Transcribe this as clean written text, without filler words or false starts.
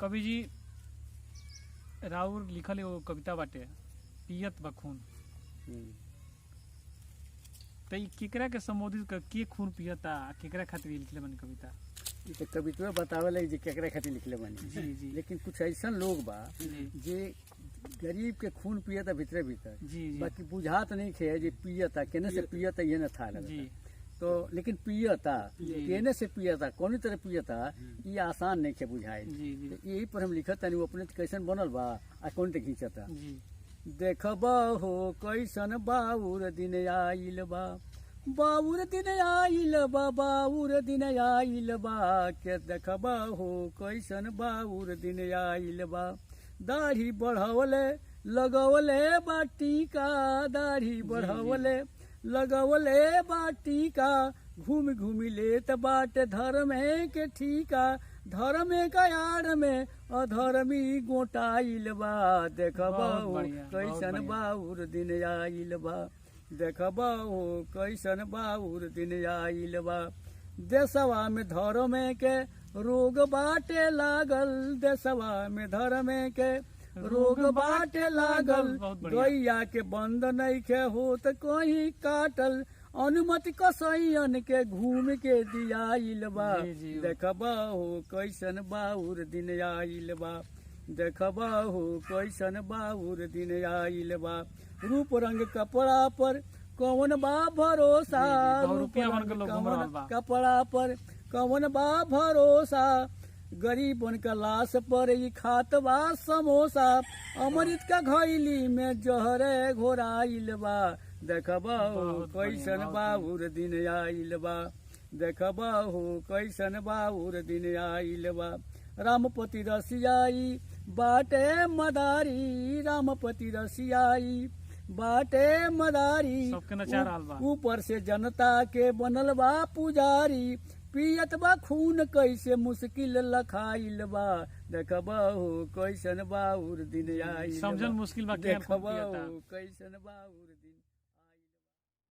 कवि जी राउर लिखल एगो कविता बाटे पियत बा खून। तो ई केकरा के संबोधित कर के खून पियता केकरा खातिर लिखले बानी कविता? ई तो कविता बतावेला जे केकरा खातिर लिखले बानी। जी जी। लेकिन कुछ ऐसा लोग बा जे गरीब के खून पियता भीतर भीतर, जी जी। बाकी बुझात नहीं खे जे पियता केने से पियता ये न था लगता। जी। तो लेकिन पियता केने से पियता कौन तरह पियता ये आसान नहीं खे बुझाए। जी जी। तो यही पर हम लिखत तानी अपने कैसन बनल बा आ कौन ते खींचता। जी। देखबा हो कैसन बाउर दिन आइल बा, बाउर दिन आइल बा, बाउर दिन आइल बा के देखबा हो कैसन बाउर दिन आइल बा। दाढ़ी बढ़वले लगवले बाटी का, दाढ़ी बढ़वले लगवले बाटी का, घूम घूम लेत बाट धर्म के ठीका, धर्म का यार में अधर्मी गोटाइल बा। देखबा हो कैसन बाउर दिन आइल बा, देखबा हो कैसन बाउर दिन आइल बा। देशवा में धर्म के रोग बाटे लागल, देशवा में धर्म के रोग बाटे लागल। गैया के बंद नइखे होत कहीं काटल, अनुमति कसैयन के घूम के दियाइल बा। देखबा हो कैसन बाउर दिन आइल बा, देखबा हो कैसन बाउर दिन आइल बा। रूप रंग कपड़ा पर कौन बा भरोसा, रूप रंग कपड़ा पर कौन बा भरोसा। गरीबन का लाश पर ही खात बा समोसा, अमृत का घैली में जहरे घोराइल बा। देखबा हो कैसन बाउर दिन आइल बा, देखबा हो कैसन बाउर दिन आइल बा। रामपति रसियाई बाटे मदारी, रामपति रसियाई बाटे मदारी। ऊपर से जनता के बनल बा पुजारी, पियत बा खून कैसे मुश्किल लखाइल बा। देखबा हो कैसन बाउर दिन आइल बा, समझल मुश्किल बा। देखबा हो कैसन बाउर दिन।